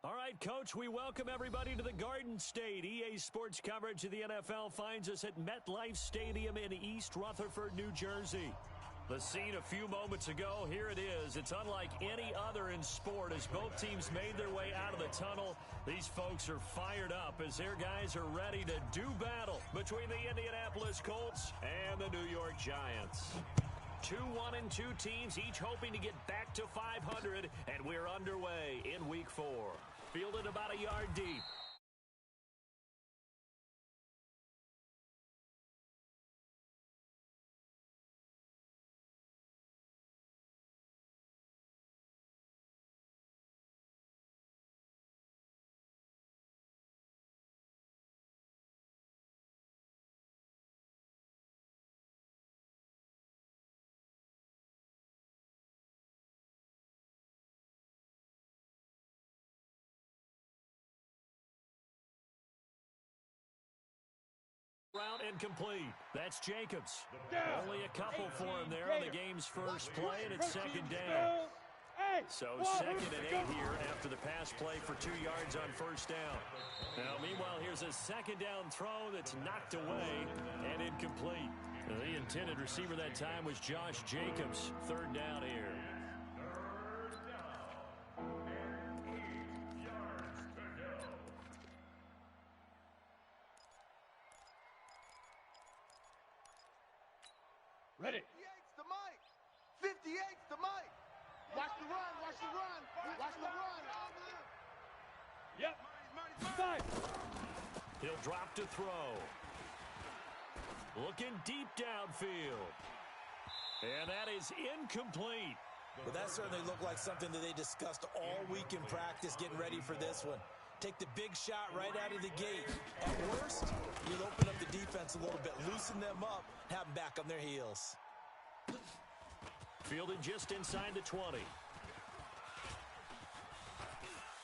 All right, Coach, we welcome everybody to the Garden State. EA Sports coverage of the NFL finds us at MetLife Stadium in East Rutherford, New Jersey. The scene a few moments ago, here it is. It's unlike any other in sport as both teams made their way out of the tunnel. These folks are fired up as their guys are ready to do battle between the Indianapolis Colts and the New York Giants. 2-1-2 teams, each hoping to get back to 500, and we're underway in Week 4. Fielded about a yard deep. Round incomplete. That's Jacobs. Only a couple for him there on the game's first play, and it's second down. So second and 8 here after the pass play for 2 yards on first down. Now, meanwhile, here's a second down throw that's knocked away and incomplete. The intended receiver that time was Josh Jacobs. Third down here. Ready. 58's the mic. 58's the mic. Watch the run. Watch the run. Watch the run. Yep. Five. He'll drop to throw. Looking deep downfield. And that is incomplete. Well, that certainly looked like something that they discussed all week in practice getting ready for this one. Take the big shot right out of the gate. At worst, you'll open up the defense a little bit, loosen them up, have them back on their heels. Fielded just inside the 20.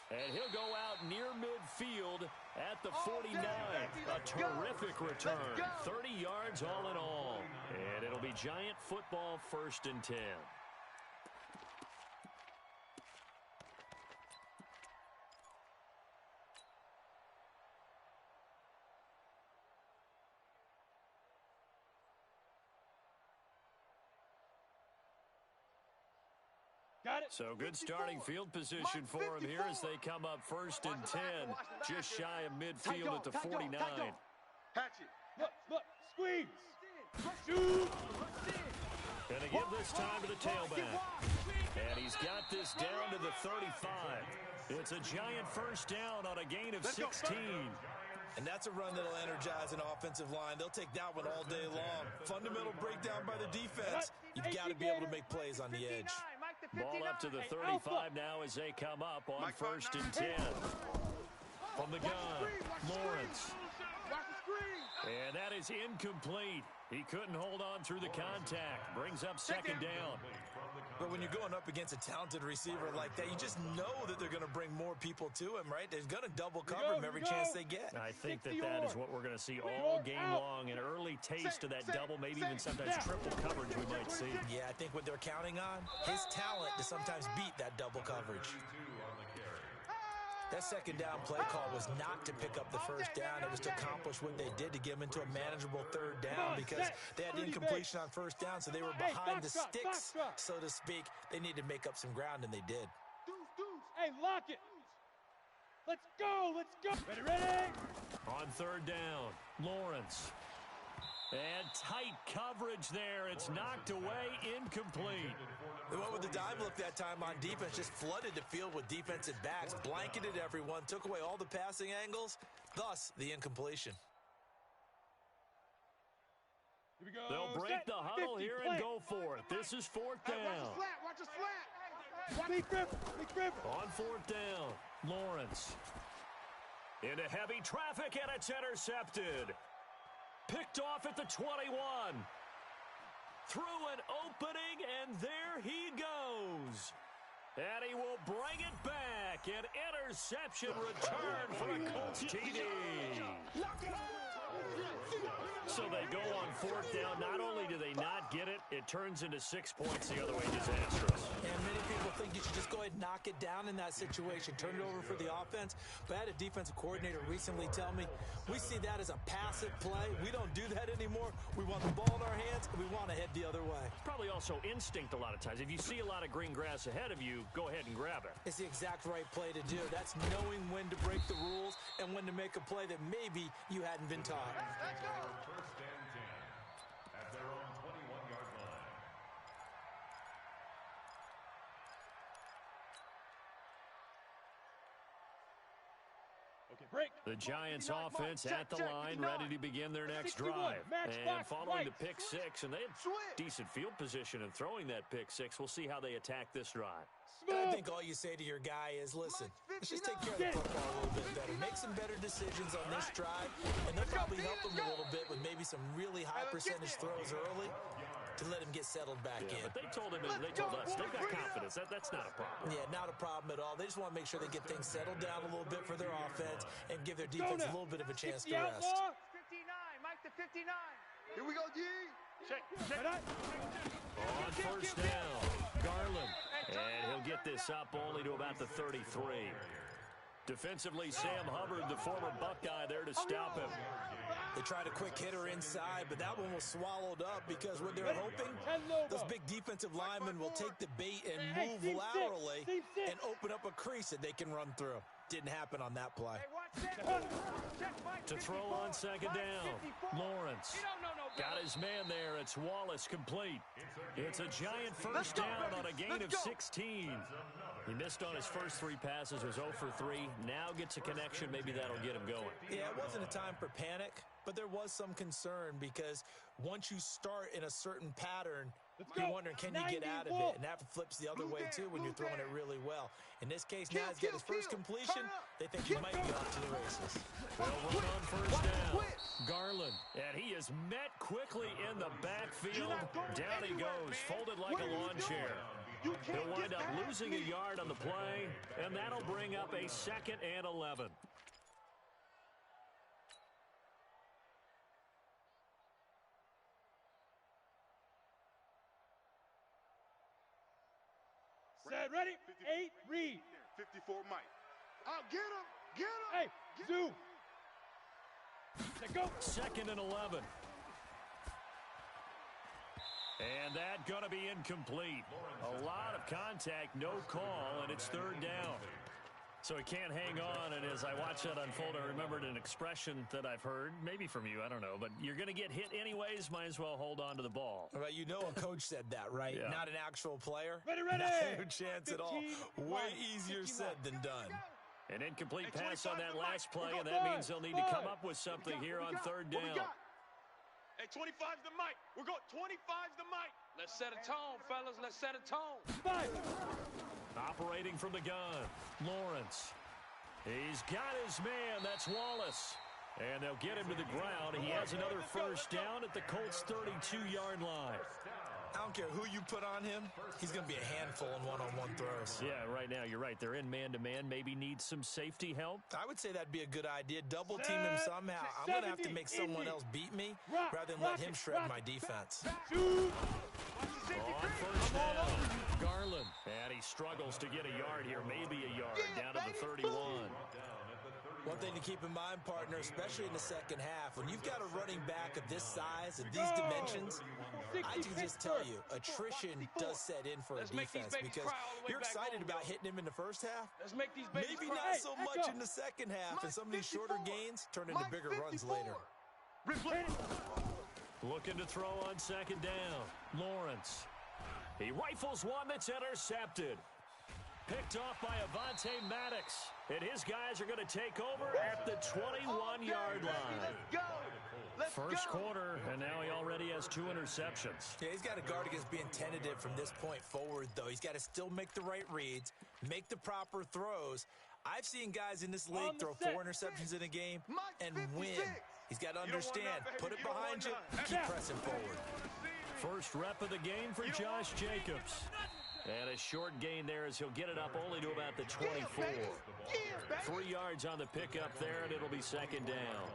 And he'll go out near midfield at the 49. A terrific return. 30 yards all in all. And it'll be Giant football, 1st and 10. So good starting field position for him here as they come up 1st and 10. Just shy of midfield at the 49. Hatch it. Look. Squeeze. Shoot. Gonna give this time to the tailback. And he's got this down to the 35. It's a Giant first down on a gain of 16. And that's a run that'll energize an offensive line. They'll take that one all day long. Fundamental breakdown by the defense. You've got to be able to make plays on the edge. Ball up to the 35 now as they come up on 1st and 10. From the gun, Lawrence. And that is incomplete. He couldn't hold on through the contact. Brings up second down. But when you're going up against a talented receiver like that, you just know that they're going to bring more people to him, right? They're going to double cover him every chance they get. I think that is what we're going to see all game long. An early taste of that double, maybe even sometimes triple coverage we might see. Yeah, I think what they're counting on, his talent to sometimes beat that double coverage. That second down play call was not to pick up the first down. It was to accomplish what they did to get them into a manageable third down because they had incompletion on first down, so they were behind the sticks, so to speak. They needed to make up some ground, and they did. Hey, lock it. Let's go. Ready. On third down, Lawrence. And tight coverage there. It's knocked away, incomplete. They went with the dive look that time on defense, just flooded the field with defensive backs, blanketed everyone, took away all the passing angles, thus the incompletion. Here we go. They'll break the huddle here and go for it. This is 4th down. Watch the flat. Big grip. On 4th down, Lawrence. Into heavy traffic, and it's intercepted. Picked off at the 21. Through an opening, and there he goes. And he will bring it back. An interception return for a Colts TD. So they go on fourth down. Not only do they not get it, it turns into 6 points the other way. Disastrous. And many people think you should just go ahead and knock it down in that situation. Turn it over for the offense. But I had a defensive coordinator recently tell me, we see that as a passive play. We don't do that anymore. We want the ball in our hands, and we want to head the other way. Probably also instinct a lot of times. If you see a lot of green grass ahead of you, go ahead and grab it. It's the exact right play to do. That's knowing when to break the rules and when to make a play that maybe you hadn't been taught. First and 10 at their own 21-yard line. Okay, break. The Giants offense at the line, ready to begin their next drive. And following the pick six, and they had decent field position in throwing that pick six. We'll see how they attack this drive. I think all you say to your guy is, listen, let's just take care of the football a little bit better. Make some better decisions on this drive, and they'll probably help him a little bit with maybe some really high percentage throws early to let him get settled back in. But they told him, they told us, they've got confidence. That's not a problem. Yeah, not a problem at all. They just want to make sure they get things settled down a little bit for their offense and give their defense a little bit of a chance to rest. 59, Mike to 59. Here we go, G. Check. On first down, Garland. And he'll get this up only to about the 33. Defensively, Sam Hubbard, the former Buckeye, there to stop him. They tried a quick hitter inside, but that one was swallowed up because what they're hoping, those big defensive linemen will take the bait and move laterally and open up a crease that they can run through. Didn't happen on that play. To throw on second down, Lawrence. Got his man there. It's Wallace complete. It's a giant first down on a gain of 16. He missed on his first 3 passes, was 0 for 3. Now gets a connection. Maybe that'll get him going. Yeah, it wasn't a time for panic, but there was some concern because once you start in a certain pattern, you're wondering, can you get out of it? And that flips the other way, too, when you're throwing it really well. In this case, now he's got his first completion. They think he might be off to the races. Well, run on first down. Garland. And he is met quickly in the backfield. Down he goes, folded like a lawn chair. He'll wind up losing a yard on the play, and that'll bring up a 2nd and 11. Set, ready, 8, read. 54, Mike. I'll get him. Get him. Hey, zoom. Let go. 2nd and 11. And that going to be incomplete. A lot of contact, no call, and it's 3rd down. So he can't hang on, and as I watch that unfold, I remembered an expression that I've heard, maybe from you, I don't know, but you're going to get hit anyways, might as well hold on to the ball. Right, you know a coach said that, right? Yeah. Not an actual player. Ready. No chance at all. Way easier said than done. An incomplete pass on that last play, and that means they'll need to come up with something here on 3rd down. Hey, 25's the mic. We're going 25's the mic. Let's set a tone, fellas. Let's set a tone. Operating from the gun, Lawrence. He's got his man. That's Wallace. And they'll get him to the ground. He has another first down at the Colts' 32-yard line. I don't care who you put on him. He's going to be a handful in one-on-one throws. Yeah, right now, you're right. They're in man-to-man. Maybe need some safety help. I would say that'd be a good idea. Double team him somehow. I'm going to have to make someone else beat me rather than let him shred my defense. On first down, Garland. And he struggles to get a yard here. Maybe a yard down to the 31. One thing to keep in mind, partner, especially in the second half, when you've got a running back of this size and these dimensions, I can just tell you, attrition does set in for a defense because you're excited about hitting him in the first half. Maybe not so much in the second half, and some of these shorter gains turn into bigger runs later. Looking to throw on 2nd down, Lawrence. He rifles one that's intercepted. Picked off by Avonte Maddox. And his guys are going to take over at the 21-yard line. First quarter, and now he already has 2 interceptions. Yeah, he's got to guard against being tentative from this point forward, though. He's got to still make the right reads, make the proper throws. I've seen guys in this league throw 4 interceptions in a game and win. He's got to understand, put it behind you, keep pressing forward. First rep of the game for Josh Jacobs. And a short gain there as he'll get it up only to about the 24. 3 yards on the pickup there, and it'll be 2nd down.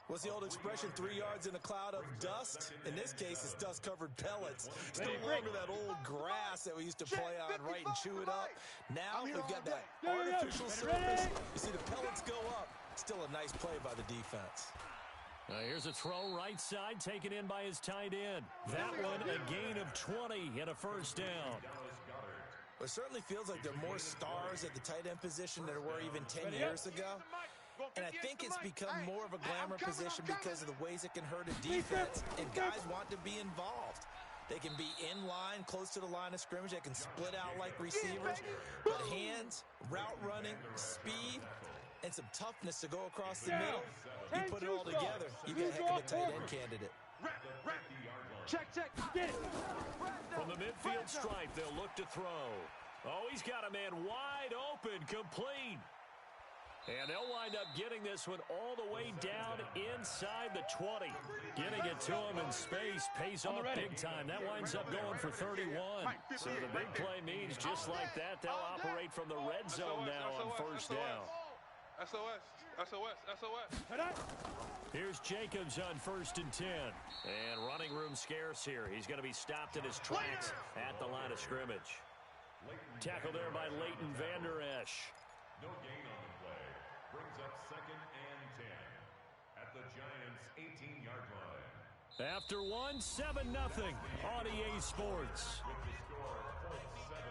What's the old expression, 3 yards in a cloud of dust? In this case, it's dust-covered pellets. It's no longer that old grass that we used to play on, right, and chew it up. Now we've got that artificial surface. You see the pellets go up. Still a nice play by the defense. Here's a throw right side, taken in by his tight end. That one, a gain of 20 and a first down. It certainly feels like there are more stars at the tight end position than there were even 10 years ago. And I think it's become more of a glamour position because of the ways it can hurt a defense, and guys want to be involved. They can be in line, close to the line of scrimmage. They can split out like receivers. But hands, route running, speed, and some toughness to go across the middle, you put it all together, you get a heck of a tight end candidate. Check, get it. From the midfield stripe, they'll look to throw. Oh, he's got a man wide open, complete. And they'll wind up getting this one all the way down inside the 20. Getting it to him in space pays off big time. That winds up going for 31. So the big play means just like that, they'll operate from the red zone now on first down. SOS. Here's Jacobs on 1st and 10. And running room scarce here. He's going to be stopped in his tracks at the line of scrimmage. Tackled there by Leighton Vander Esch. No gain on the play. Brings up 2nd and 10 at the Giants' 18-yard line. After 7-0 on EA Sports. With the score, Colts 7,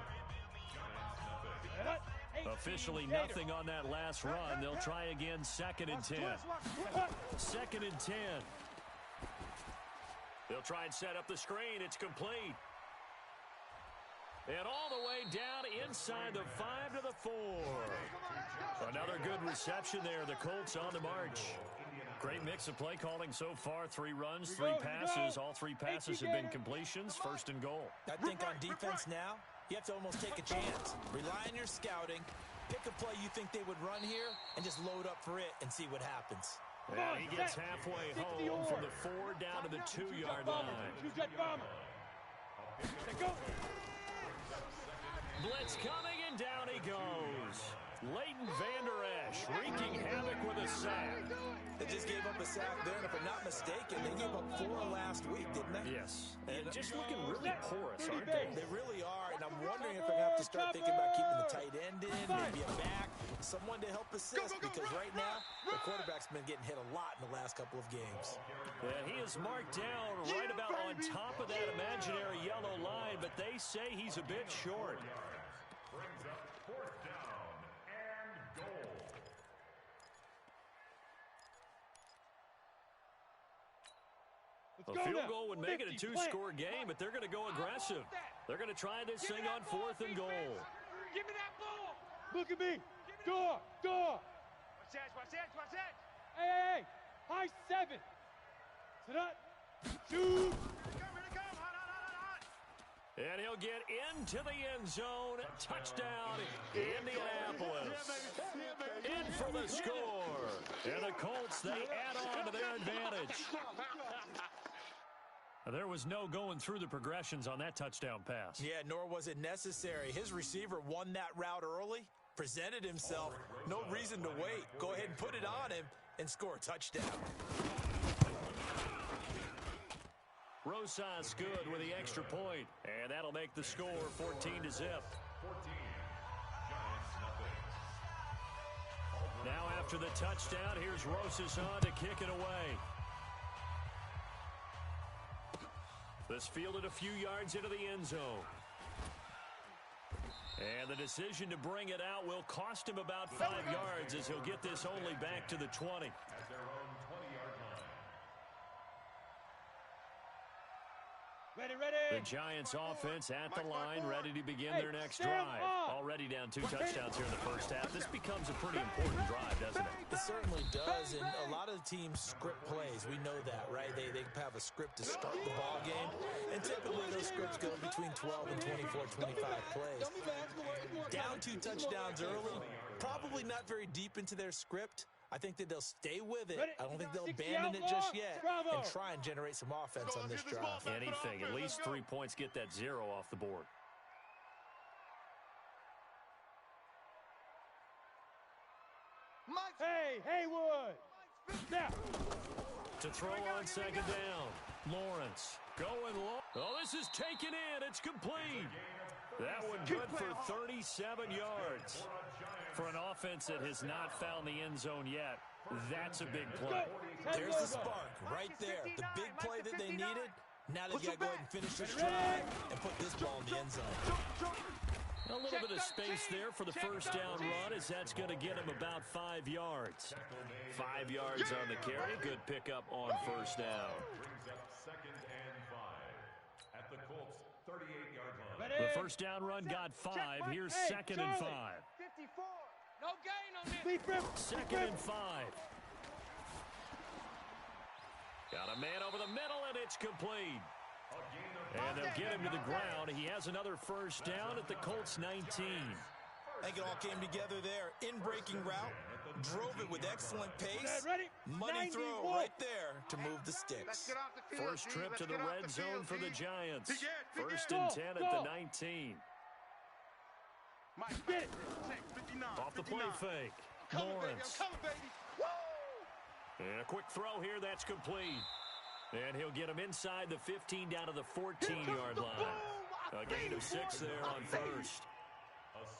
Giants 0. Officially nothing on that last run. They'll try again 2nd and 10. 2nd and 10. They'll try and set up the screen. It's complete. And all the way down inside the 5 to the 4. Another good reception there. The Colts on the march. Great mix of play calling so far. 3 runs, 3 passes. All 3 passes have been completions. 1st and goal. I think on defense now, you have to almost take a chance. Rely on your scouting. Pick a play you think they would run here and just load up for it and see what happens. And he gets halfway home from the 4 down to the 2-yard line. Blitz coming, and down he goes. Leighton Vander Esch wreaking havoc with a sack. They just gave up a sack there, and if I'm not mistaken, they gave up 4 last week, didn't they? Yes. And just looking really porous, aren't they? They really are, and I'm wondering if they're going to have to start thinking about keeping the tight end in, maybe a back, someone to help assist, because right now, the quarterback's been getting hit a lot in the last couple of games. And he is marked down right about on top of that imaginary yellow line, but they say he's a bit short. Brings up 4th down and goal. A field goal would make it a 2-score game, but they're going to go aggressive. They're going to try this thing on 4th and goal. Give me that ball. Look at me. Door. Watch that. Hey. High 7. Sit up. Shoot. And he'll get into the end zone. Touchdown, Indianapolis. In for the score. And the Colts, they add on to their advantage. There was no going through the progressions on that touchdown pass. Yeah, nor was it necessary. His receiver won that route early, presented himself. No reason to wait. Go ahead and put it on him and score a touchdown. Rosas good with the extra point, and that'll make the score 14-0. 14. Giants 0. Now after the touchdown, here's Rosas on to kick it away. This fielded a few yards into the end zone. And the decision to bring it out will cost him about 5 yards as he'll get this only back to the 20. At their own 20-yard line. Ready. The Giants offense at the line, ready to begin their next drive. Already down 2 touchdowns here in the first half. This becomes a pretty important drive, doesn't it? It certainly does, and a lot of the teams script plays. We know that, right? They have a script to start the ball game, and typically those scripts go between 12 and 24, 25 plays. Down 2 touchdowns early, probably not very deep into their script. I think that they'll stay with it. I don't think they'll abandon it just yet and try and generate some offense on this drive. Anything, at least 3 points, get that 0 off the board. Hey, Haywood! Now. To throw on second down. Lawrence going long. Oh, this is taken in. It's complete. That one good for 37 yards. For an offense that has not found the end zone yet, that's a big play. There's the spark right there. The big play that they needed. Now they've got to go ahead and finish this drive and put this ball in the end zone. A little bit of space there for the first down run, as that's going to get him about 5 yards. 5 yards on the carry. Good pickup on first down. Brings up second and 5 at the Colts 38-yard line. The first down run got 5. Here's second and 5. 54. No gain on this. Second and 5. Got a man over the middle, and it's complete. And they'll get him to the ground. He has another first down at the Colts 19. I think it all came together there. In-breaking route, drove it with excellent pace. Money throw right there to move the sticks. First trip to the red zone for the Giants. First and 10 at the 19. Off the play fake. Lawrence. And a quick throw here. That's complete. And he'll get him inside the 15 down to the 14-yard line. A gain of 6 there on first.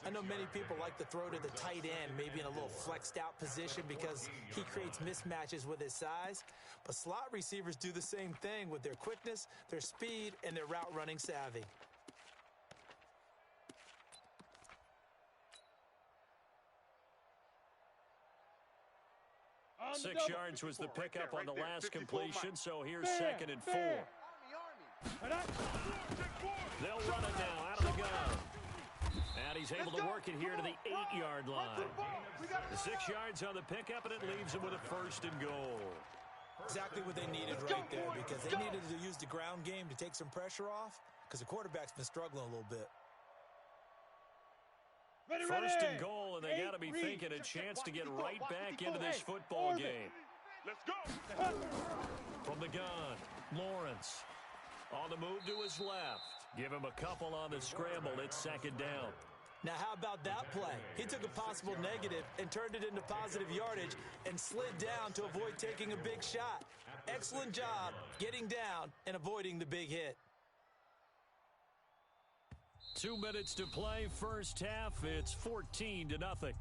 I know many people like to throw to the tight end, maybe in a little flexed out position because he creates mismatches with his size. But slot receivers do the same thing with their quickness, their speed, and their route running savvy. Six yards was the pickup on the last completion, so here's second and 4. They'll run it now out of the gun. And he's able to work it here to the 8-yard line. The 6 yards on the pickup, and it leaves him with a first and goal. Exactly what they needed right there, because they needed to use the ground game to take some pressure off, because the quarterback's been struggling a little bit. First and goal, and they got to be thinking a chance to get right back into this football game. Let's go. From the gun, Lawrence on the move to his left. Give him a couple on the scramble. It's second down. Now, how about that play? He took a possible negative and turned it into positive yardage and slid down to avoid taking a big shot. Excellent job getting down and avoiding the big hit. 2 minutes to play, first half. It's 14-0.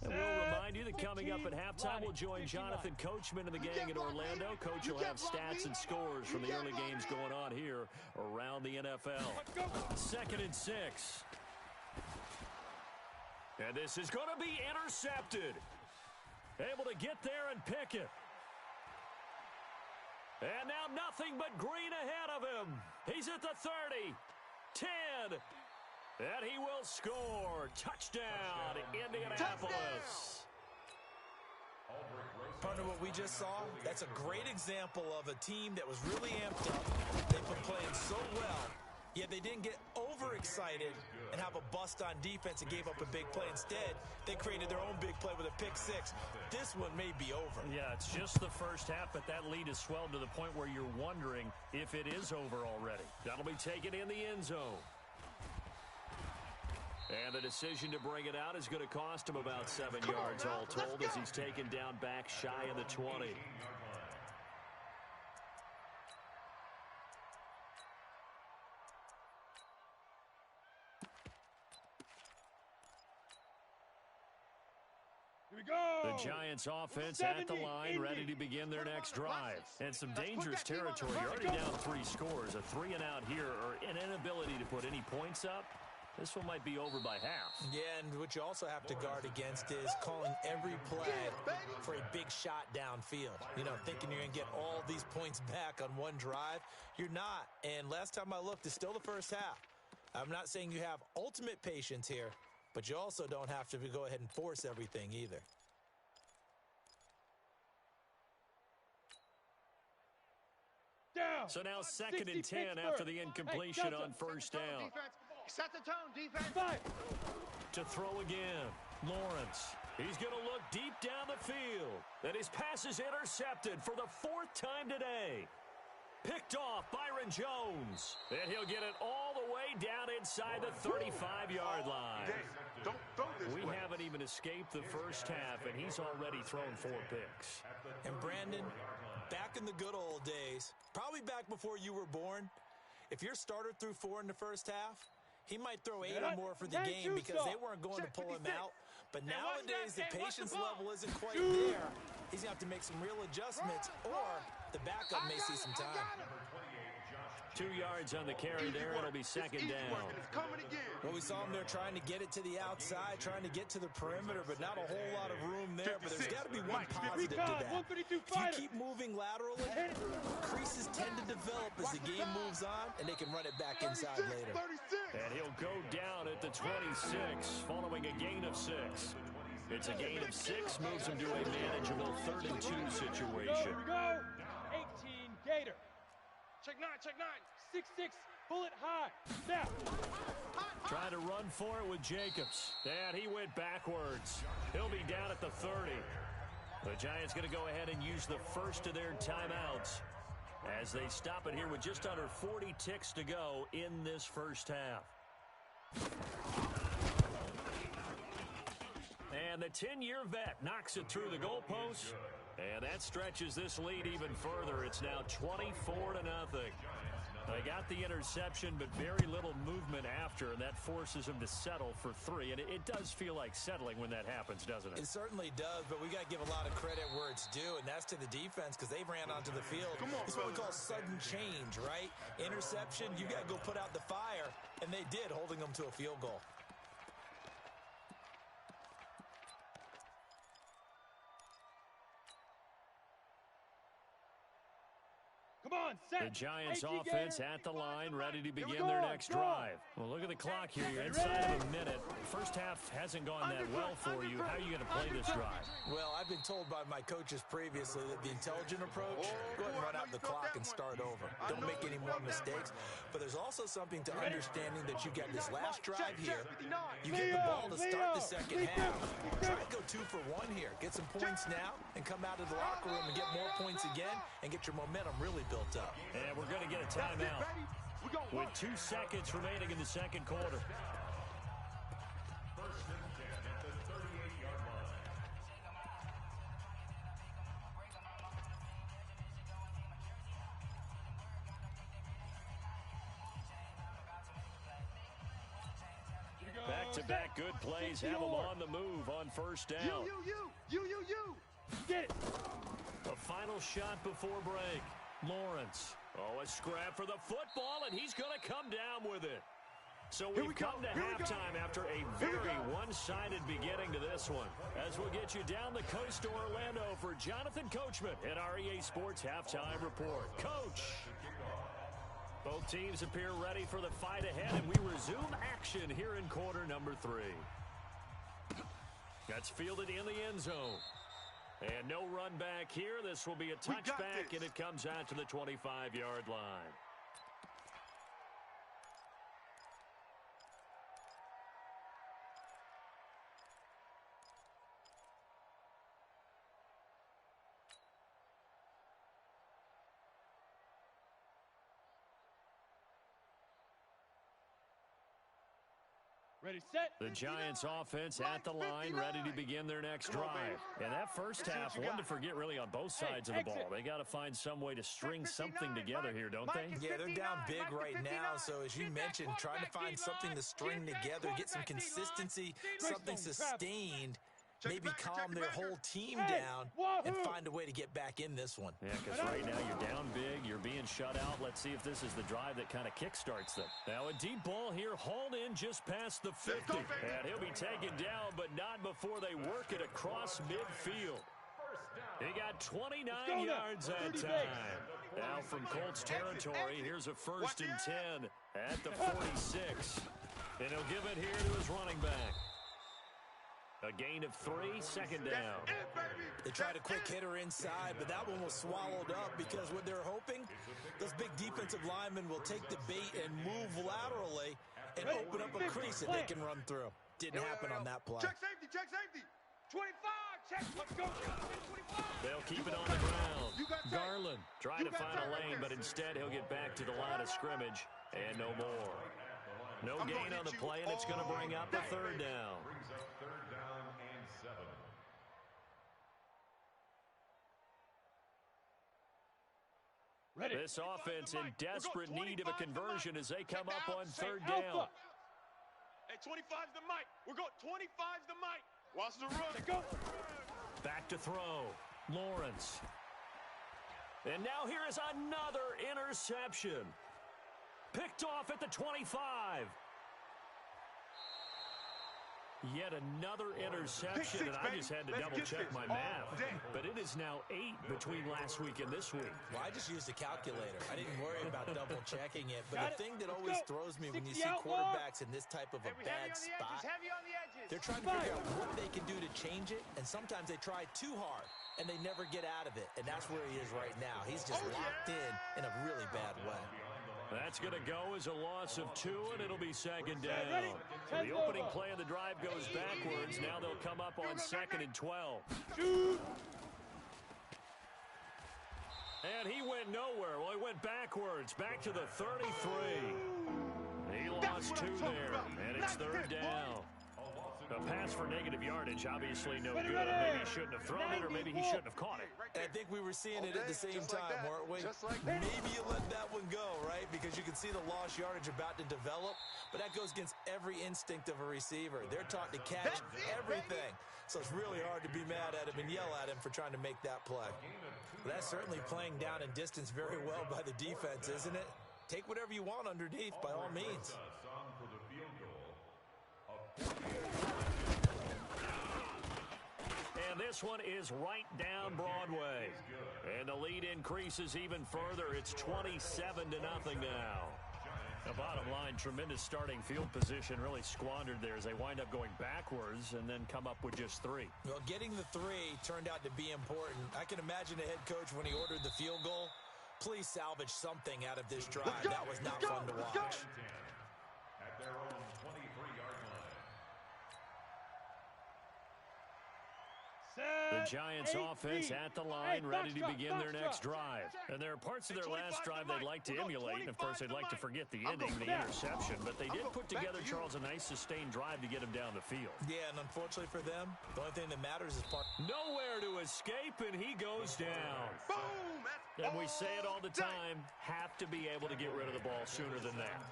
And we'll remind you that coming up at halftime, we'll join Jonathan Coachman and the gang in Orlando. Coach will have stats and scores from the early games going on here around the NFL. Second and 6. And this is going to be intercepted. Able to get there and pick it. And now nothing but green ahead of him. He's at the 30, 10, and he will score. Touchdown, Indianapolis. Partner, what we just saw, that's a great example of a team that was really amped up. They've been playing so well, yet they didn't get overexcited and have a bust on defense and gave up a big play. Instead, they created their own big play with a pick six. This one may be over. Yeah, it's just the first half, but that lead has swelled to the point where you're wondering if it is over already. That'll be taken in the end zone. And the decision to bring it out is going to cost him about 7 yards all told as he's taken down back shy of the 20. The Giants offense at the line, ready to begin their next drive. And some dangerous territory. You're already down 3 scores. A 3-and-out here, or an inability to put any points up. This one might be over by half. Yeah, and what you also have to guard against is calling every play for a big shot downfield. You know, thinking you're going to get all these points back on one drive. You're not. And last time I looked, it's still the first half. I'm not saying you have ultimate patience here, but you also don't have to go ahead and force everything either. So now second and 10 after the incompletion on first down. Set the tone, defense. To throw again, Lawrence. He's going to look deep down the field. And his pass is intercepted for the 4th time today. Picked off Byron Jones. And he'll get it all the way down inside the 35-yard line. Don't throw this We way. haven't even escaped the first half, and he's already thrown 4 picks. And Brandon, back in the good old days, probably back before you were born, if your starter threw 4 in the first half, he might throw 8 or more for the game because they weren't going to pull him out. But nowadays, the patience level isn't quite there. He's going to have to make some real adjustments, or the backup may see some time. 2 yards on the carry there. It'll be second down. Well, we saw him there trying to get it to the outside, trying to get to the perimeter, but not a whole lot of room there. But there's got to be one positive to that. If you keep moving laterally, creases tend to develop as the game moves on, and they can run it back inside later. And he'll go down at the 26, following a gain of 6. It's a gain of 6, moves him to a manageable 3rd and 2 situation. Here we go. 18 Gator. Check 9, check 9. 6-6, bullet high. Now. Trying to run for it with Jacobs. And he went backwards. He'll be down at the 30. The Giants going to go ahead and use the first of their timeouts as they stop it here with just under 40 ticks to go in this first half. And the 10-year vet knocks it through the goalpost, and that stretches this lead even further. It's now 24-0. They got the interception, but very little movement after, and that forces them to settle for 3. And it does feel like settling when that happens, doesn't it? It certainly does, but we got to give a lot of credit where it's due, and that's to the defense because they ran onto the field. It's what we call sudden change, right? Interception, you got to go put out the fire, and they did, holding them to a field goal. Come on, set. The Giants offense at the line, ready to begin their next drive. Well, look at the clock here. You're inside of a minute. First half hasn't gone that well for you. How are you going to play this drive? Well, I've been told by my coaches previously that the intelligent approach, go ahead and run out the clock and start over. Don't make any more mistakes. But there's also something to understanding that you got this last drive here. You get the ball to start the second half. Try to go 2 for 1 here. Get some points now and come out of the locker room and get more points again and get your momentum really built up. And we're going to get a timeout with 2 seconds remaining in the second quarter. First and 10 at the 38-yard line. Back-to-back good plays have them on the move on first down. You. Get it. The final shot before break. Lawrence. Oh, a scrap for the football, and he's going to come down with it. So we've come to halftime after a very one-sided beginning to this one. As we'll get you down the coast to Orlando for Jonathan Coachman at our EA Sports Halftime Report. Coach. Both teams appear ready for the fight ahead, and we resume action here in quarter number 3. That's fielded in the end zone. And no run back here. This will be a touchback, and it comes out to the 25-yard line. Ready, set. The Giants offense at the line, ready to begin their next drive. And that first half, one to forget really on both sides of the ball. They got to find some way to string something together here, don't they? Yeah, they're down big right now, so as you mentioned, trying to find something to string together, get some consistency, something sustained, maybe calm their whole team down and find a way to get back in this one. Yeah, because right now you're down big, you're being shut out. Let's see if this is the drive that kind of kickstarts them. Now a deep ball here, hauled in just past the 50. And he'll be taken down, but not before they work it across midfield. He got 29 yards that time. Now from Colts territory, here's a 1st and 10 at the 46. And he'll give it here to his running back. A gain of 3, second down. They tried a quick hitter inside, but that one was swallowed up because what they're hoping, those big defensive linemen will take the bait and move laterally and open up a crease that they can run through. Didn't happen on that play. Check safety. 25, check, let's go. 25. They'll keep it on the ground. Garland trying to find a lane, but instead he'll get back to the line of scrimmage and no more. No gain on the play, and it's going to bring up a third down. Brings up third down and 7. Ready. This offense in desperate need of a conversion as they come up on third down. Hey, 25's the mic. We're going 25's the mic. Watch the run. Go. Back to throw. Lawrence. And now here is another interception. Picked off at the 25. Yet another interception, and I just had to double-check my math. But it is now 8 between last week and this week. Well, I just used a calculator. I didn't worry about double-checking it. But the thing that always throws me when you see quarterbacks in this type of a bad spot, they're trying to figure out what they can do to change it, and sometimes they try too hard, and they never get out of it. And that's where he is right now. He's just locked in a really bad way. That's going to go as a loss of 2, and it'll be second down. The opening play of the drive goes backwards. Now they'll come up on 2nd and 12. And he went nowhere. Well, he went backwards, back to the 33. He lost 2 there, and it's third down. A pass for negative yardage, obviously no good. Maybe he shouldn't have thrown it, or maybe he shouldn't have caught it. And I think we were seeing it at the same time, weren't we? Maybe you let that one go, right? Because you can see the lost yardage about to develop, but that goes against every instinct of a receiver. They're taught to catch everything. So it's really hard to be mad at him and yell at him for trying to make that play. But that's certainly playing down in distance very well by the defense, isn't it? Take whatever you want underneath, by all means. And this one is right down Broadway. And the lead increases even further. It's 27-0 now. The bottom line, tremendous starting field position, really squandered there as they wind up going backwards and then come up with just 3. Well, getting the 3 turned out to be important. I can imagine the head coach when he ordered the field goal. Please salvage something out of this drive. That was not fun to watch. At their own 23-yard line. The Giants offense at the line, ready to begin their next drive. And there are parts of their last drive they'd like to emulate, and of course they'd like to forget the ending, the interception. But they did put together, Charles, a nice sustained drive to get him down the field. Yeah, and unfortunately for them, the only thing that matters is nowhere to escape, and he goes down. Boom! And we say it all the time, have to be able to get rid of the ball sooner than that.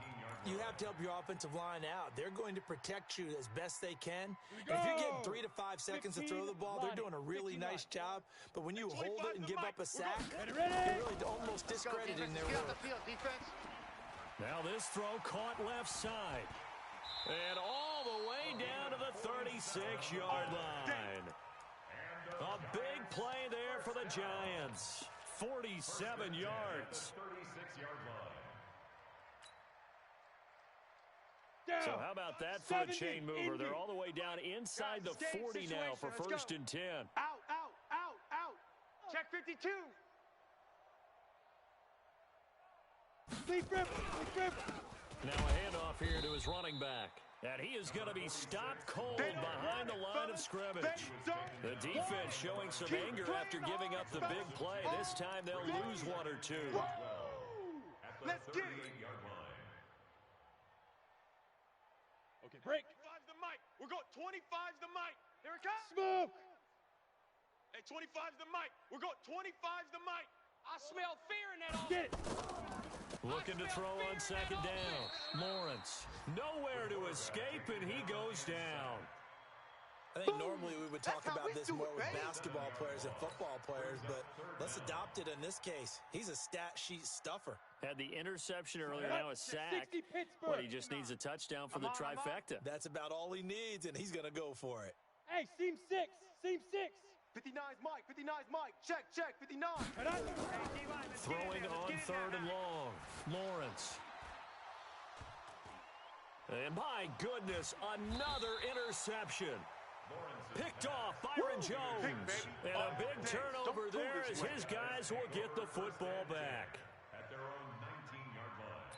You have to help your offensive line out. They're going to protect you as best they can. And if you're getting 3 to 5 seconds to throw the ball, they're doing a really nice job. But when you hold it and give up a sack, you're really almost discrediting their work. Now this throw caught left side. And all the way down to the 36-yard line. A big play there for the Giants. 47 yards. 36-yard line. So how about that for a chain mover? They're all the way down inside the 40 now for 1st and 10. Out. Check 52. Now a handoff here to his running back. And he is going to be stopped cold behind the line of scrimmage. The defense showing some anger after giving up the big play. This time they'll lose 1 or 2. Let's get it. Okay, break. 25's the mic. We're going 25's the mic. Here it comes. Smoke. Hey, 25's the mic. We're going 25's the mic. I smell fear in that offense. Get it. Looking to throw on 2nd down. Lawrence, nowhere to escape, and he goes down. I think normally we would talk about this more with basketball players and football players, but let's adopt it in this case. He's a stat sheet stuffer. Had the interception earlier, now a sack. But he just needs a touchdown for the trifecta. That's about all he needs, and he's going to go for it. Hey, seam 6. 59's Mike. 59's Mike. Check. 59. Throwing on 3rd and long. Lawrence. And my goodness, another interception. Picked off Byron Jones. And a big turnover there as his guys will get the football back. At their own 19-yard line.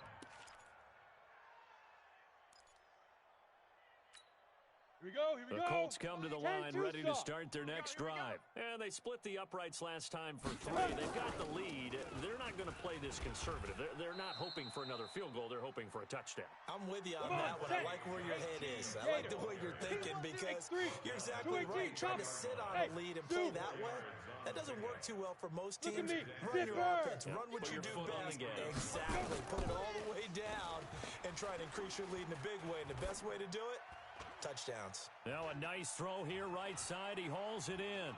Here we go. The Colts come to the line ready to start their next drive. And they split the uprights last time for 3. They've got the lead, this conservative. They're not hoping for another field goal. They're hoping for a touchdown. I'm with you on that one. I like where your head is. I like the way you're thinking because you're exactly right. Trying to sit on a lead and play that way, that doesn't work too well for most teams. Run your offense. Run what you do best. Exactly. Put it all the way down and try to increase your lead in a big way. And the best way to do it, touchdowns. Now a nice throw here right side. He hauls it in.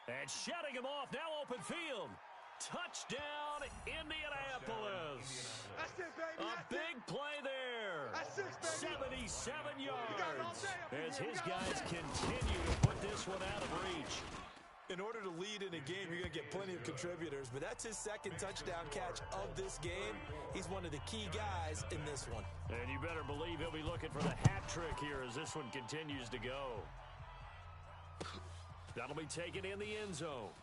And shutting him off. Now open field. Touchdown, Indianapolis. That's it, baby. A big play there. That's it, baby. 77 yards as his guys continue to put this one out of reach. In order to lead in a game, you're going to get plenty of contributors, but that's his second touchdown catch of this game. He's one of the key guys in this one. And you better believe he'll be looking for the hat trick here as this one continues to go. That'll be taken in the end zone.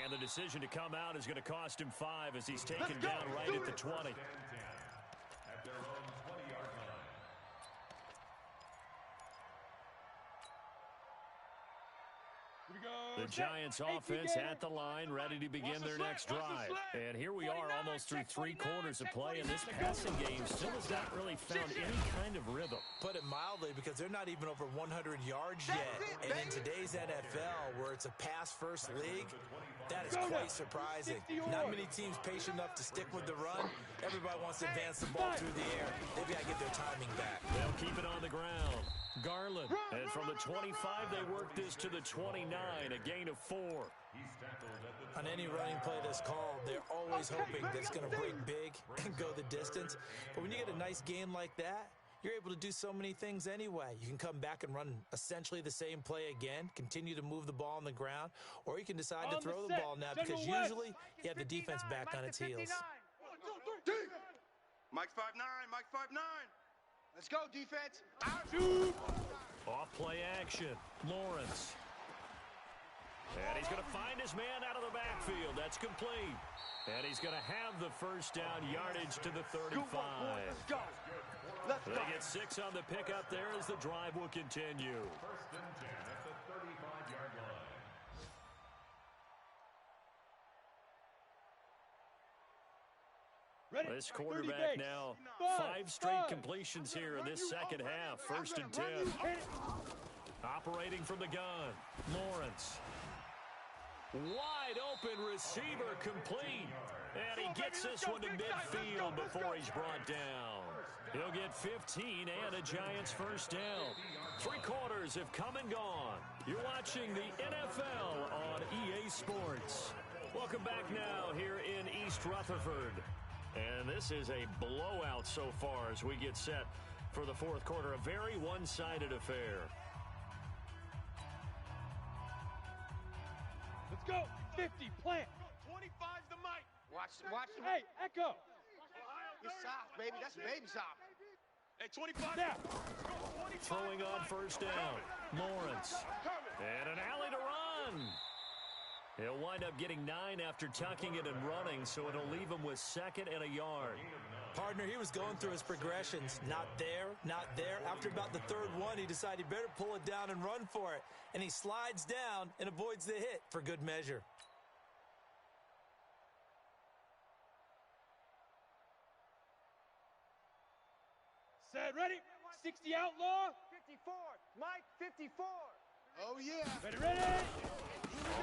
And the decision to come out is going to cost him 5 as he's taken down right at the 20. At their own 20-yard line. Here we go. The Giants offense at the line, ready to begin their next drive. And here we are almost through 3 quarters of play, and this passing game still has not really found any kind of rhythm. Put it mildly, because they're not even over 100 yards yet. And in today's NFL, where it's a pass-first league, that is quite surprising. Not many teams patient enough to stick with the run. Everybody wants to advance the ball through the air. They've got to get their timing back. They'll keep it on the ground. Garland, and from the 25, they work this to the 29, a gain of 4. On any running play that's called, they're always hoping that it's going to break big and go the distance. But when you get a nice game like that, you're able to do so many things anyway. You can come back and run essentially the same play again, continue to move the ball on the ground, or you can decide to throw the ball now because usually you have the defense back on its heels. Mike's 5'9", Mike's 5'9". Let's go, defense. Off play action. Lawrence. And he's going to find his man out of the backfield. That's complete. And he's going to have the first down yardage to the 35. Let's go. Let's go. They get 6 on the pickup there as the drive will continue. First and 10 at the 35-yard line. Ready? This quarterback now, 5 straight completions here in this second half. First and 10. Operating from the gun. Lawrence. Wide open receiver complete. And he gets this one to midfield before he's brought down. He'll get 15 and a Giants first down. 3 quarters have come and gone. You're watching the NFL on EA Sports. Welcome back now here in East Rutherford. And this is a blowout so far as we get set for the fourth quarter. A very one-sided affair. Let's go. 50, plant. 25's the mic. Watch. Hey, Echo. It's soft, baby. That's baby soft. Hey, 25. Snap. Throwing on first down. Lawrence. And an alley to run. He'll wind up getting 9 after tucking it and running, so it'll leave him with 2nd and a yard. Partner, he was going through his progressions. Not there, not there. After about the 3rd one, he decided he better pull it down and run for it. And he slides down and avoids the hit for good measure. Set, ready. 60 outlaw. 54. Mike, 54. Oh, yeah. Ready.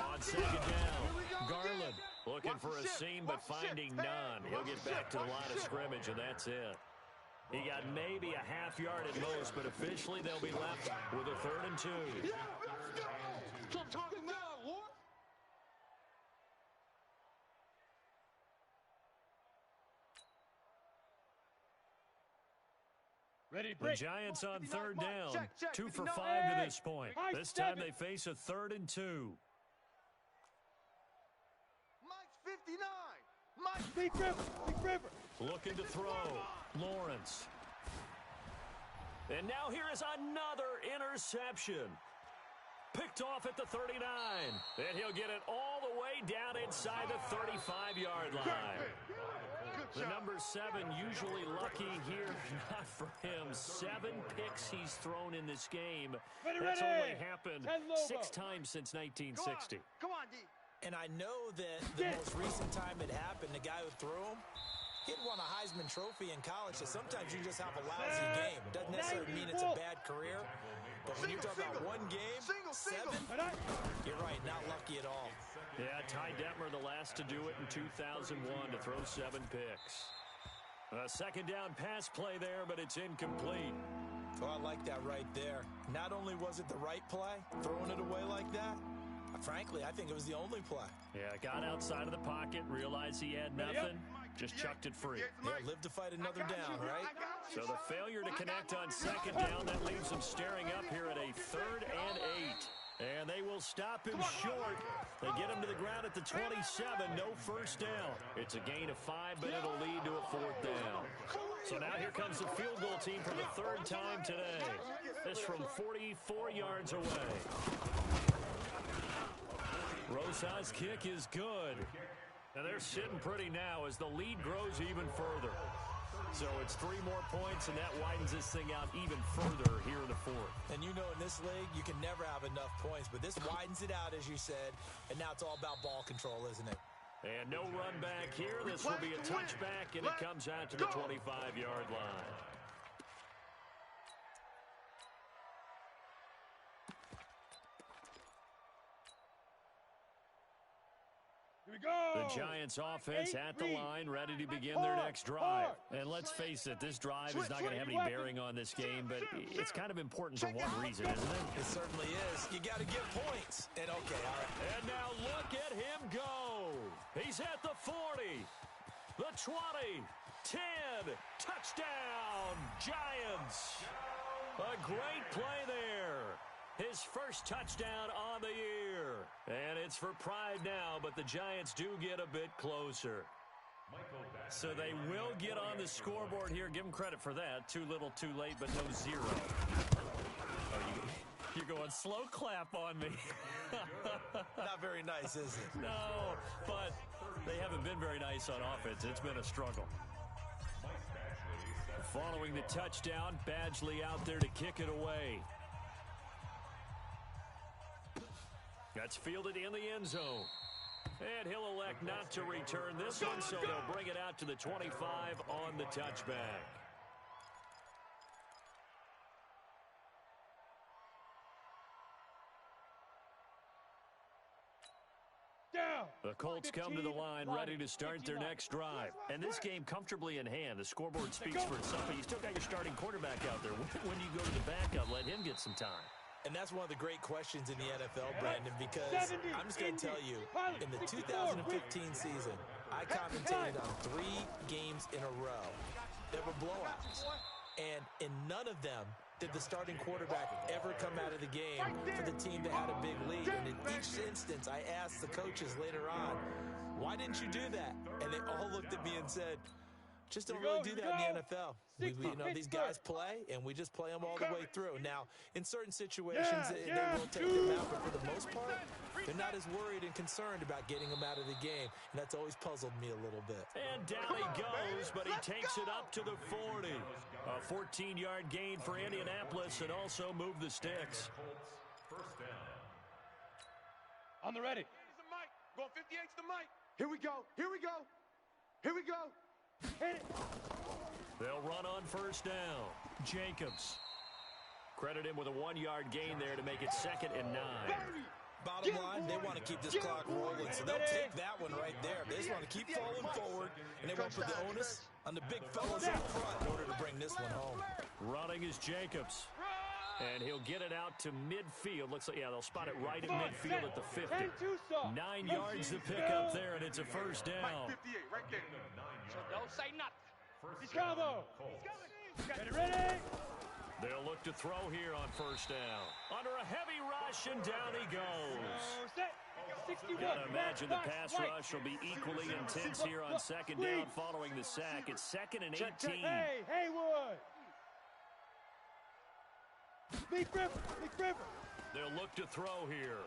On 2nd down, Garland looking for a seam but finding none. He'll get back to the line of scrimmage, and that's it. He got maybe a half yard at most, but officially they'll be left with a 3rd and 2. I'm talking now, Lord. Ready to The break. Giants on 3rd down, Check. 2 for No, 5 hey, to this point. high This time 7. they face a 3rd and 2. Mike's 59. Mike. Big river. Looking to throw. Lawrence. And now here is another interception. Picked off at the 39. And he'll get it all the way down inside the 35-yard line. The number 7 usually lucky here. Not for him. 7 picks he's thrown in this game. That's only happened 6 times since 1960. Come on, D. And I know that the most recent time it happened, the guy who threw him, he'd won a Heisman Trophy in college, so sometimes you just have a lousy game. Doesn't necessarily mean it's a bad career, but when you talk about one game, 7, you're right, not lucky at all. Yeah, Ty Detmer, the last to do it in 2001 to throw 7 picks. A second down pass play there, but it's incomplete. Oh, I like that right there. Not only was it the right play, throwing it away like that, frankly, I think it was the only play. Yeah, got outside of the pocket, realized he had nothing, just chucked it free. Yeah, live to fight another down, right? So the failure to connect on second down, that leaves them staring up here at a 3rd and 8. And they will stop him short. They get him to the ground at the 27, no first down. It's a gain of 5, but it'll lead to a 4th down. So now here comes the field goal team for the 3rd time today. This from 44 yards away. Rosas' kick is good. And they're sitting pretty now as the lead grows even further. So it's 3 more points, and that widens this thing out even further here in the 4th. And you know in this league, you can never have enough points, but this widens it out, as you said, and now it's all about ball control, isn't it? And no run back here. This will be a touchback, and it comes out to the 25-yard line. The Giants offense at the line, ready to begin their next drive. And let's face it, this drive is not going to have any bearing on this game, but it's kind of important for one reason, isn't it? It certainly is. You got to get points. And okay, all right. And now look at him go. He's at the 40, the 20, 10, touchdown, Giants. A great play there. His first touchdown on the year. And it's for pride now, but the Giants do get a bit closer. So they will get on the scoreboard here. Give them credit for that. Too little, too late, but no 0. Oh, you're going slow clap on me. Not very nice, is it? No, but they haven't been very nice on offense. It's been a struggle. Following the touchdown, Badgley out there to kick it away. That's fielded in the end zone. And he'll elect not to return this one, so they'll bring it out to the 25 on the touchback. The Colts come to the line ready to start their next drive. And this game comfortably in hand. The scoreboard speaks for itself, but you still got your starting quarterback out there. When you go to the backup, let him get some time. And that's one of the great questions in the NFL, Brandon, because I'm just going to tell you, in the 2015 season, I commentated on 3 games in a row that were blowouts. And in none of them did the starting quarterback ever come out of the game for the team that had a big lead. And in each instance, I asked the coaches later on, why didn't you do that? And they all looked at me and said, just don't really do that in the NFL. You know, these guys play, and we just play them all the way through. Now, in certain situations, they will take them out, but for the most part, they're not as worried and concerned about getting them out of the game, and that's always puzzled me a little bit. And down he goes, but he takes it up to the 40. A 14-yard gain for Indianapolis, and also move the sticks. On the ready. Going 58's the mic. Here we go. Here we go. Here we go. Hit it. They'll run on first down. Jacobs. Credit him with a 1-yard gain there to make it 2nd and 9. Bottom line, they want to keep this clock rolling, so they'll take that one right there. They just want to keep falling forward, and they won't put the onus on the big fellas up front in order to bring this one home. Running is Jacobs. And he'll get it out to midfield. Looks like, yeah, they'll spot it right at midfield at the 50. 9 yards to pick up there, and it's a first down. 58, right there. So don't say nothing. Bravo. Ready. They'll look to throw here on first down. Under a heavy rush, and down he goes. Gotta imagine the pass rush will be equally intense here on second down following the sack. It's 2nd and 18. Hey, Haywood. Big River. They'll look to throw here.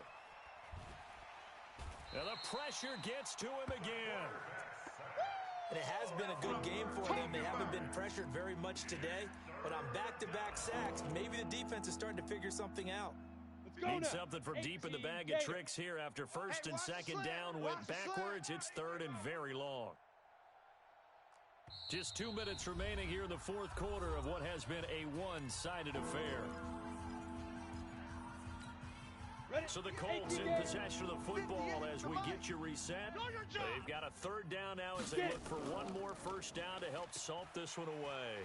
And the pressure gets to him again. And it has been a good game for them. They haven't been pressured very much today, but on back-to-back sacks, maybe the defense is starting to figure something out. Need something from deep in the bag of tricks here after first and second down went backwards. It's third and very long. Just 2 minutes remaining here in the fourth quarter of what has been a one-sided affair. So the Colts in possession of the football as we get you reset. They've got a third down now as they look for one more first down to help salt this one away.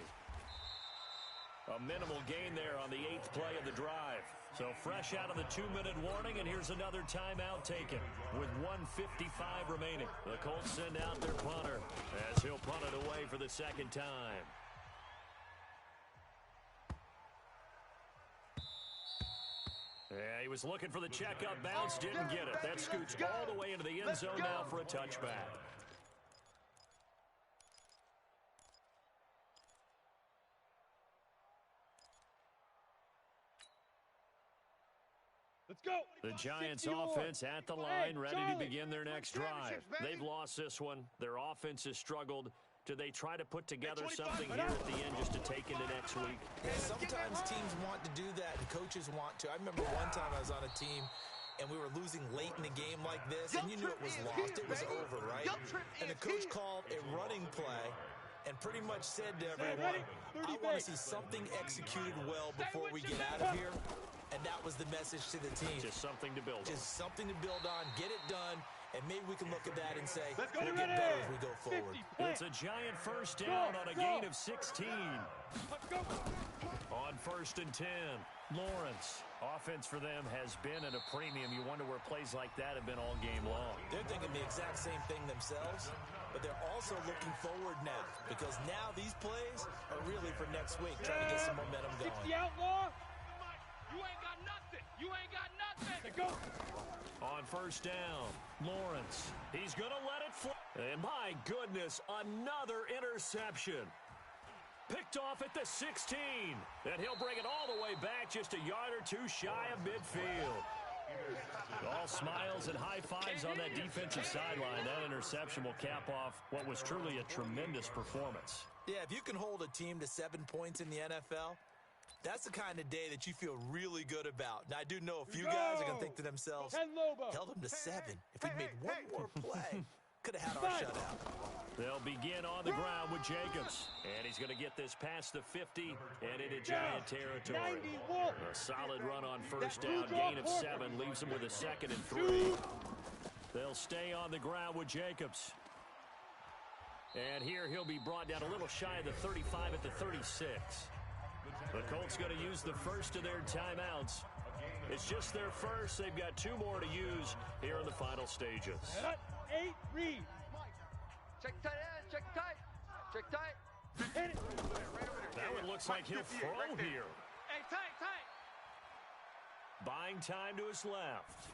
A minimal gain there on the 8th play of the drive. So fresh out of the 2-minute warning, and here's another timeout taken with 1:55 remaining. The Colts send out their punter as he'll punt it away for the second time. Yeah, he was looking for the checkup bounce, didn't get it. That scoots all the way into the end zone now for a touchback. Let's go. The Giants offense at the line, ready to begin their next drive. They've lost this one. Their offense has struggled. Do they try to put together something here at the end just to take into next week? Yeah, sometimes teams want to do that, and coaches want to. I remember one time I was on a team, and we were losing late in the game like this, and you knew it was lost. It was over, right? And the coach called a running play and pretty much said to everyone, I want to see something executed well before we get out of here. And that was the message to the team. Just something to build on. Just something to build on, get it done, and maybe we can look at that and say, we'll get better as we go forward. It's a Giant first down on a gain of 16. On first and 10, Lawrence. Offense for them has been at a premium. You wonder where plays like that have been all game long. They're thinking the exact same thing themselves, but they're also looking forward now, because now these plays are really for next week, trying to get some momentum going. 60 outlaw. You ain't got nothing. You ain't got nothing. Let's go. On first down, Lawrence. He's going to let it fly. And my goodness, another interception. Picked off at the 16. And he'll bring it all the way back just a yard or two shy of midfield. All smiles and high fives on that defensive sideline. That interception will cap off what was truly a tremendous performance. Yeah, if you can hold a team to 7 points in the NFL, that's the kind of day that you feel really good about. Now, I do know a few guys are going to think to themselves, held them to 7. If we'd made one more play, could have had our shutout. They'll begin on the ground with Jacobs. And he's going to get this past the 50 and into Giant territory. A solid run on first down. Gain of 7 leaves them with a 2nd and 3. They'll stay on the ground with Jacobs. And here he'll be brought down a little shy of the 35 at the 36. The Colts going to use the first of their timeouts. It's just their first. They've got 2 more to use here in the final stages. 8, read. Check tight end, check tight. Check tight. Hit it. That one looks like he'll throw here. Hey, tight. Buying time to his left.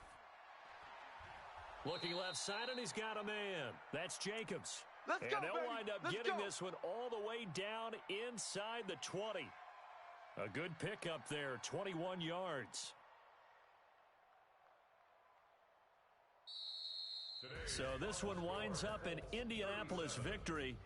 Looking left side, and he's got a man. That's Jacobs. Let's and go, they'll baby. wind up Let's getting go. this one all the way down inside the 20. A good pickup there, 21 yards. So this one winds up an Indianapolis victory.